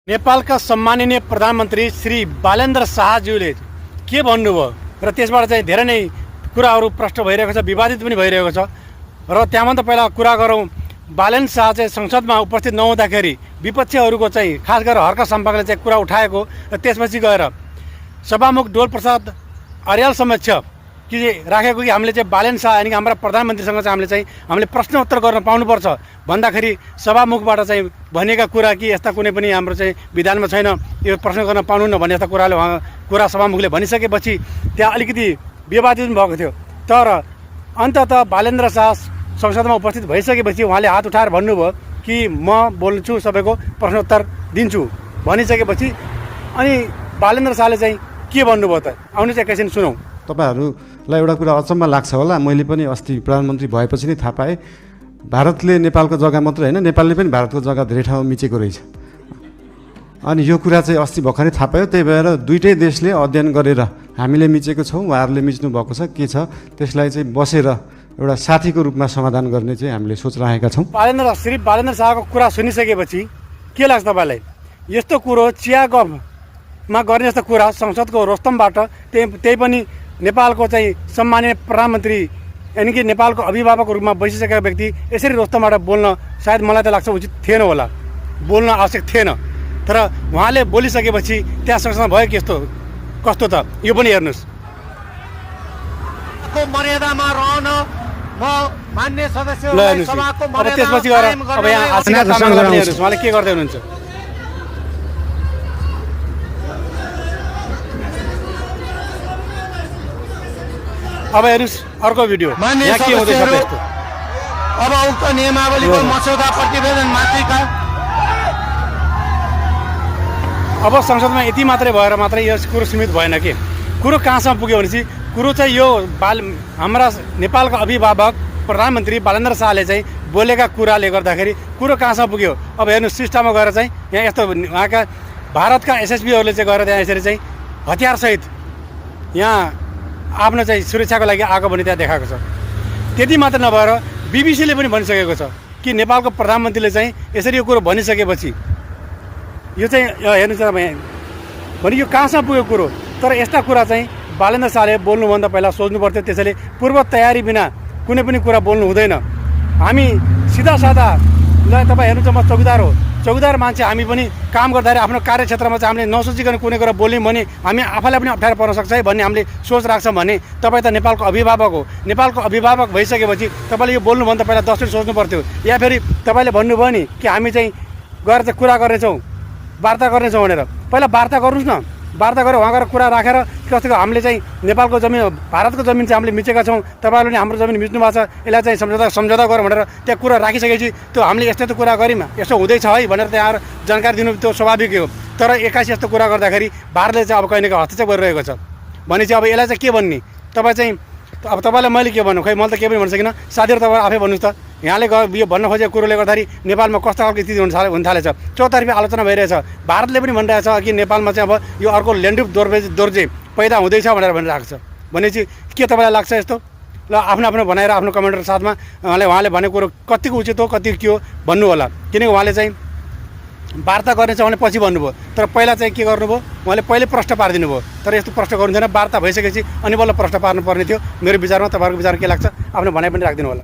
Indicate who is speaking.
Speaker 1: नेपालका सम्माननीय प्रधानमन्त्री श्री बालेन्द्र शाहज्यूले के भन्नुभयो र त्यसबाट चाहिँ धेरै नै कुराहरू प्रश्न भइरहेको छ, विवादित पनि भइरहेको छ। र त्यहाँभन्दा पहिला कुरा गरौँ, बालेन्द्र शाह चाहिँ संसदमा उपस्थित नहुँदाखेरि विपक्षीहरूको चाहिँ खास गरेर हर्क सम्पर्कले चाहिँ कुरा उठाएको र त्यसपछि गएर सभामुख डोल प्रसाद अर्याल समक्ष कि राखेको कि हामीले चाहिँ बालेन्द्र शाह यानि हाम्रा प्रधानमन्त्रीसँग चाहिँ हामीले प्रश्नोत्तर गर्न पाउनुपर्छ भन्दाखेरि सभामुखबाट चाहिँ भनेका कुरा कि यस्ता कुनै पनि हाम्रो चाहिँ विधानमा छैन, यो प्रश्न गर्न पाउनुहुन्न भन्ने यस्ता कुरा सभामुखले भनिसकेपछि त्यहाँ अलिकति विवादित भएको थियो। तर अन्ततः बालेन्द्र शाह संसदमा उपस्थित भइसकेपछि उहाँले हात उठाएर भन्नुभयो कि म बोल्छु, सबैको प्रश्नोत्तर दिन्छु भनिसकेपछि अनि बालेन्द्र शाहले चाहिँ के भन्नुभयो त आउनु चाहिँ एकैछिन सुनौँ।
Speaker 2: तपाईहरूलाई एउटा कुरा अचम्म लाग्छ होला, मैले पनि अस्ति प्रधानमन्त्री भएपछि नै थाहा पाएँ भारतले नेपालको जग्गा मात्रै होइन, नेपालले पनि भारतको जग्गा धेरै ठाउँ मिचेको रहेछ। अनि यो कुरा चाहिँ अस्ति भर्खरै थाहा पायो। त्यही भएर दुईटै देशले अध्ययन गरेर हामीले मिचेको छौँ, उहाँहरूले मिच्नु भएको छ, के छ त्यसलाई चाहिँ बसेर एउटा साथीको रूपमा समाधान गर्ने चाहिँ हामीले सोच राखेका छौँ।
Speaker 1: श्री बालेन्द्र शाहको कुरा सुनिसकेपछि के लाग्छ तपाईँलाई? यस्तो कुरो चिया गफमा गर्ने जस्तो कुरा संसदको रोस्तमबाट त्यही पनि नेपालको चाहिँ सम्माननीय प्रधानमन्त्री यानि कि नेपालको अभिभावकको रूपमा बसिसकेका व्यक्ति यसरी रोस्तमबाट बोल्न सायद मलाई त लाग्छ उचित थिएन होला, बोल्न आवश्यक थिएन। तर उहाँले बोलिसकेपछि त्यहाँ संसदमा भयो कस्तो त यो पनि हेर्नुहोस्।
Speaker 3: मर्यादामा रहन म मान्य सदस्य सभाको मर्यादा
Speaker 1: त्यसपछि गएर अब यहाँ उहाँले के गर्दै हुनुहुन्छ? अब हेर्नुहोस् अर्को भिडियो, यहाँ के हुँदैछ त्यस्तो।
Speaker 3: अब उक्त नियमावलीको मस्यौदा प्रतिवेदन माथिका
Speaker 1: अब संसदमा यति मात्रै भएर मात्रै यो कुरो सीमित भएन कि कुरो कहाँसम्म पुग्यो भनेपछि कुरो चाहिँ यो हाम्रा नेपालका अभिभावक प्रधानमन्त्री बालेन्द्र शाहले चाहिँ बोलेका कुराले गर्दाखेरि कुरो कहाँसम्म पुग्यो। अब हेर्नु सिस्टममा गएर चाहिँ यहाँ यस्तो उहाँका भारतका एसएसबीहरूले चाहिँ गएर त्यहाँ यसरी चाहिँ हतियारसहित यहाँ आफ्नो चाहिँ सुरक्षाको लागि आएको भने त्यहाँ देखाएको छ। त्यति मात्र नभएर बिबिसीले पनि भनिसकेको छ कि नेपालको प्रधानमन्त्रीले चाहिँ यसरी यो कुरो भनिसकेपछि यो चाहिँ हेर्नुहोस् भने यो कहाँसम्म पुग्यो कुरो। तर यस्ता कुरा चाहिँ बालेन्द्र शाहले बोल्नुभन्दा पहिला सोच्नु पर्थ्यो, त्यसैले पूर्व तयारी बिना कुनै पनि कुरा बोल्नु हुँदैन। हामी सिधा सादा ल तपाईँ हेर्नुहुन्छ म चौकीदार हो, चौकीदार मान्छे हामी पनि काम गर्दाखेरि आफ्नो कार्यक्षेत्रमा चाहिँ हामीले नसोचिकन कुनै कुरा बोल्यौँ भने हामी आफैलाई पनि अप्ठ्यारो पर्न सक्छ है भन्ने हामीले सोच राख्छौँ भने तपाईँ त नेपालको अभिभावक हो। नेपालको अभिभावक भइसकेपछि तपाईँले यो बोल्नुभन्दा पहिला 10 मिनट सोच्नु पर्थ्यो। या फेरि तपाईँले भन्नुभयो नि कि हामी चाहिँ गएर चाहिँ कुरा गर्नेछौँ, वार्ता गर्नेछौँ भनेर, पहिला वार्ता गर्नुहोस् न। वार्ता गरेर उहाँ गएर कुरा राखेर कस्तो हामीले चाहिँ नेपालको जमिन भारतको जमिन चाहिँ हामीले मिचेका छौँ, तपाईँहरूले नि हाम्रो जमिन मिच्नु भएको छ, यसलाई चाहिँ सम्झौता गर भनेर त्यहाँ कुरा राखिसकेपछि त्यो हामीले यस्तो कुरा गऱ्यौँ, यस्तो हुँदैछ है भनेर त्यहाँ जानकारी दिनु त्यो स्वाभाविक हो। तर एक्कासी यस्तो कुरा गर्दाखेरि भारतले चाहिँ अब कहीँ न कहीँ हस्तक्षेप गरिरहेको छ भनेपछि अब यसलाई चाहिँ के भन्ने? तपाईँ चाहिँ अब तपाईँलाई मैले के भन्नु, खै मैले त केही पनि भन्न सकिनँ। साथीहरू तपाईँ आफै भन्नुहोस् त, यहाँले यो भन्न खोजेको कुरोले गर्दाखेरि नेपालमा कस्तो खालको स्थिति हुन थालेछ, चौतर्फी आलोचना भइरहेछ। भारतले पनि भनिरहेछ कि नेपालमा चाहिँ अब यो अर्को ल्यान्डुप दोर्जे पैदा हुँदैछ भनेर भनिरहेको छ। भनेपछि के तपाईँलाई लाग्छ यस्तो? ल आफ्नो आफ्नो बनाएर आफ्नो कमेन्टको साथमा उहाँले भनेको कुरो कतिको उचित हो कति के हो भन्नु होला। किनकि उहाँले चाहिँ वार्ता गर्नेछ भने पछि भन्नुभयो, तर पहिला चाहिँ के गर्नुभयो उहाँले पहिले प्रश्न पारिदिनु भयो। तर यस्तो प्रश्न गर्नु थिएन, वार्ता भइसकेपछि अनि बल्ल प्रश्न पार्नुपर्ने थियो। मेरो विचारमा तपाईँहरूको विचार के लाग्छ आफ्नो भनाइ पनि राखिदिनु होला।